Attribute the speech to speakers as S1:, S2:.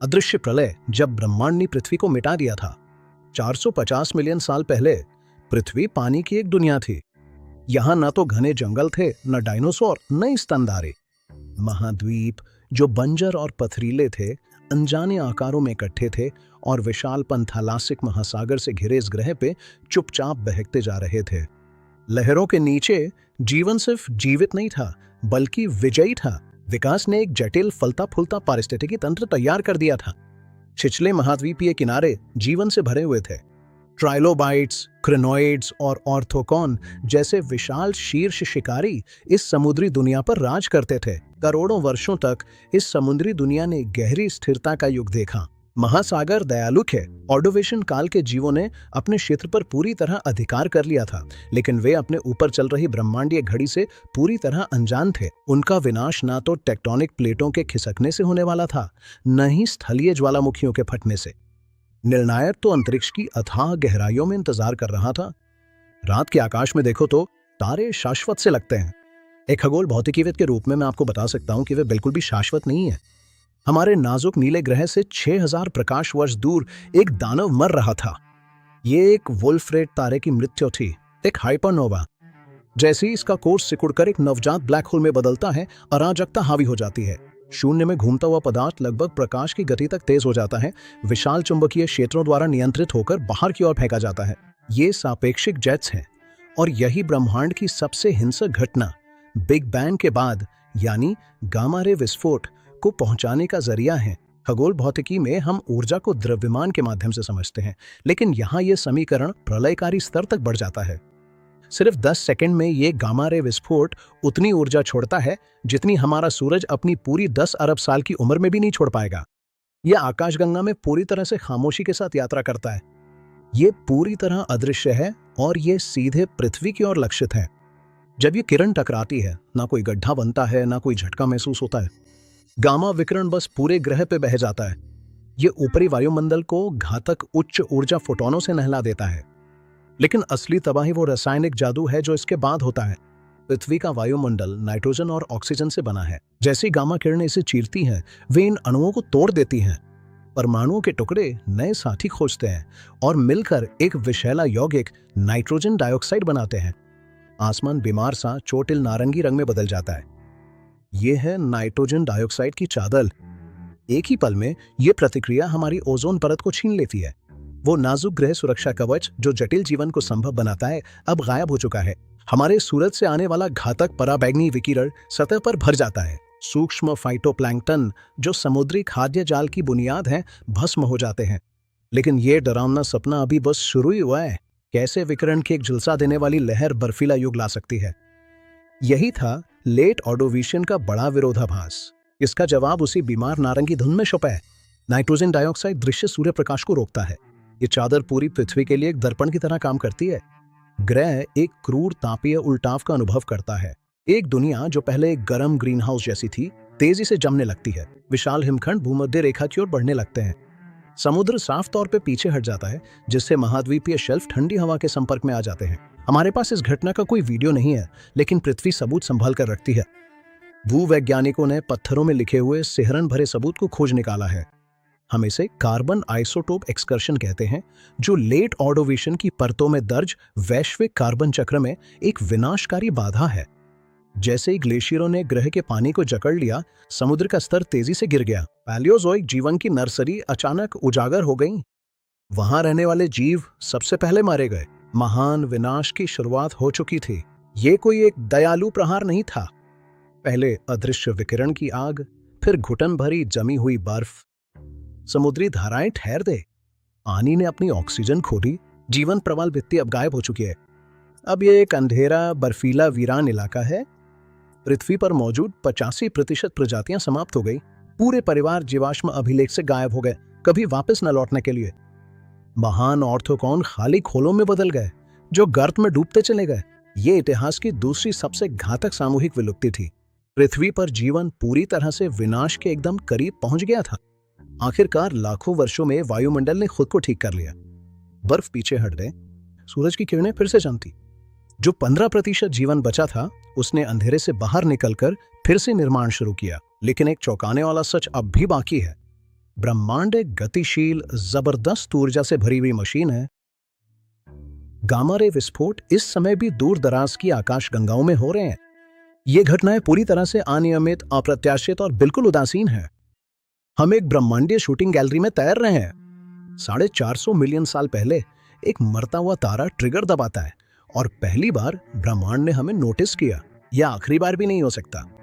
S1: अदृश्य प्रलय जब ब्रह्मांड ने पृथ्वी को मिटा दिया था। 450 मिलियन साल पहले पृथ्वी पानी की एक दुनिया थी। यहाँ न तो घने जंगल थे, न डायनासोर, न स्तनधारी। महाद्वीप जो बंजर और पथरीले थे, अनजाने आकारों में इकट्ठे थे और विशाल पंथालासिक महासागर से घिरे इस ग्रह पे चुपचाप बहकते जा रहे थे। लहरों के नीचे जीवन सिर्फ जीवित नहीं था, बल्कि विजयी था। विकास ने एक जटिल फलता फूलता पारिस्थितिकी तंत्र तैयार कर दिया था। छिछले महाद्वीपीय किनारे जीवन से भरे हुए थे। ट्राइलोबाइट्स, क्रिनोइड्स और ऑर्थोकॉन जैसे विशाल शीर्ष शिकारी इस समुद्री दुनिया पर राज करते थे। करोड़ों वर्षों तक इस समुद्री दुनिया ने गहरी स्थिरता का युग देखा। महासागर दयालु थे। ऑर्डोवेशन काल के जीवों ने अपने क्षेत्र पर पूरी तरह अधिकार कर लिया था, लेकिन वे अपने ऊपर चल रही ब्रह्मांडीय घड़ी से पूरी तरह अनजान थे। उनका विनाश ना तो टेक्टोनिक प्लेटों के खिसकने से होने वाला था, न ही स्थलीय ज्वालामुखियों के फटने से। निर्णायक तो अंतरिक्ष की अथाह गहराइयों में इंतजार कर रहा था। रात के आकाश में देखो तो तारे शाश्वत से लगते हैं। एक खगोल भौतिकीविद के रूप में मैं आपको बता सकता हूं कि वे बिल्कुल भी शाश्वत नहीं है। हमारे नाजुक नीले ग्रह से 6000 प्रकाश वर्ष दूर एक दानव मर रहा था। ये एक वुल्फ्रेड तारे की मृत्यु थी, एक हाइपरनोवा। जैसे ही इसका कोर्स सिकुड़कर एक नवजात ब्लैक होल में बदलता है, अराजकता हावी हो जाती है। शून्य में घूमता हुआ पदार्थ लगभग प्रकाश की गति तक तेज हो जाता है, विशाल चुंबकीय क्षेत्रों द्वारा नियंत्रित होकर बाहर की ओर फेंका जाता है। ये सापेक्षिक जेट्स हैं और यही ब्रह्मांड की सबसे हिंसक घटना बिग बैंग के बाद यानी गामा रे विस्फोट को पहुंचाने का जरिया है। खगोल भौतिकी में हम ऊर्जा को द्रव्यमान के माध्यम से समझते हैं, लेकिन यहाँ यह समीकरण प्रलयकारी स्तर तक बढ़ जाता है। सिर्फ 10 सेकंड में ये गामा रे विस्फोट उतनी ऊर्जा छोड़ता है जितनी हमारा सूरज अपनी पूरी 10 अरब साल की उम्र में भी नहीं छोड़ पाएगा। यह आकाशगंगा में पूरी तरह से खामोशी के साथ यात्रा करता है। ये पूरी तरह अदृश्य है और ये सीधे पृथ्वी की ओर लक्षित है। जब ये किरण टकराती है, ना कोई गड्ढा बनता है, ना कोई झटका महसूस होता है। गामा विकिरण बस पूरे ग्रह पे बह जाता है। ये ऊपरी वायुमंडल को घातक उच्च ऊर्जा फोटोनों से नहला देता है। लेकिन असली तबाही वो रासायनिक जादू है जो इसके बाद होता है। पृथ्वी का वायुमंडल नाइट्रोजन और ऑक्सीजन से बना है। जैसी गामा किरणें इसे चीरती हैं, वे इन अणुओं को तोड़ देती हैं। परमाणुओं के टुकड़े नए साथी खोजते हैं और मिलकर एक विषैला यौगिक नाइट्रोजन डाइऑक्साइड बनाते हैं। आसमान बीमार सा चोटिल नारंगी रंग में बदल जाता है। यह है नाइट्रोजन डाइऑक्साइड की चादर। एक ही पल में यह प्रतिक्रिया हमारी ओजोन परत को छीन लेती है। वो नाजुक ग्रह सुरक्षा कवच जो जटिल जीवन को संभव बनाता है, अब गायब हो चुका है। हमारे सूरज से आने वाला घातक पराबैंगनी विकिरण सतह पर भर जाता है। सूक्ष्म फाइटोप्लैंक्टन जो समुद्री खाद्य जाल की बुनियाद है, भस्म हो जाते हैं। लेकिन यह डरावना सपना अभी बस शुरू ही हुआ है। कैसे विकिरण की एक झुलसा देने वाली लहर बर्फीला युग ला सकती है। यही था लेट ऑर्डोविशियन का बड़ा विरोधाभास। इसका जवाब उसी बीमार नारंगी धुंध में छुपा है। नाइट्रोजन डाइऑक्साइड दृश्य सूर्य प्रकाश को रोकता है। ये चादर पूरी पृथ्वी के लिए एक दर्पण की तरह काम करती है। ग्रह एक क्रूर तापीय उल्टाव का अनुभव करता है। एक दुनिया जो पहले एक गर्म ग्रीन हाउस जैसी थी, तेजी से जमने लगती है। विशाल हिमखंड भूमध्य रेखा की ओर बढ़ने लगते हैं। समुद्र साफ तौर पे पीछे हट जाता है, जिससे महाद्वीपीय शेल्फ ठंडी हवा के संपर्क में आ जाते हैं। हमारे पास इस घटना का कोई वीडियो नहीं है, लेकिन पृथ्वी सबूत संभाल कर रखती है। भूवैज्ञानिकों ने पत्थरों में लिखे हुए सिहरन भरे सबूत को खोज निकाला है। हम इसे कार्बन आइसोटोप एक्सकर्शन कहते हैं, जो लेट ऑर्डोविशियन की परतों में दर्ज वैश्विक कार्बन चक्र में एक विनाशकारी बाधा है। जैसे ही ग्लेशियरों ने ग्रह के पानी को जकड़ लिया, समुद्र का स्तर तेजी से गिर गया। पैलियोजोइक जीवन की नर्सरी अचानक उजागर हो गई। वहां रहने वाले जीव सबसे पहले मारे गए। महान विनाश की शुरुआत हो चुकी थी। ये कोई एक दयालु प्रहार नहीं था। पहले अदृश्य विकिरण की आग, फिर घुटन भरी जमी हुई बर्फ। समुद्री धाराएं ठहर दे। पानी ने अपनी ऑक्सीजन खो दी। जीवन प्रवाल भित्ति अब गायब हो चुकी है। अब यह एक अंधेरा बर्फीला वीरान इलाका है। पृथ्वी पर मौजूद 85% प्रजातियां समाप्त हो गई। पूरे परिवार जीवाश्म अभिलेख से गायब हो गए, कभी वापस न लौटने के लिए। महान ऑर्थोकॉन खाली खोलों में बदल गए, जो गर्त में डूबते चले गए। ये इतिहास की दूसरी सबसे घातक सामूहिक विलुप्ति थी। पृथ्वी पर जीवन पूरी तरह से विनाश के एकदम करीब पहुंच गया था। आखिरकार लाखों वर्षों में वायुमंडल ने खुद को ठीक कर लिया। बर्फ पीछे हट गए, सूरज की किरणें फिर से चमकी। जो 15% जीवन बचा था, उसने अंधेरे से बाहर निकलकर फिर से निर्माण शुरू किया। लेकिन एक चौंकाने वाला सच अब भी बाकी है। ब्रह्मांड एक गतिशील, जबरदस्त ऊर्जा से भरी हुई मशीन है। गामा रे विस्फोट इस समय भी दूर दराज की आकाशगंगाओं में हो रहे हैं। ये घटनाएं पूरी तरह से अनियमित, अप्रत्याशित और बिल्कुल उदासीन हैं। हम एक ब्रह्मांडीय शूटिंग गैलरी में तैर रहे हैं। 450 मिलियन साल पहले एक मरता हुआ तारा ट्रिगर दबाता है और पहली बार ब्रह्मांड ने हमें नोटिस किया। यह आखिरी बार भी नहीं हो सकता।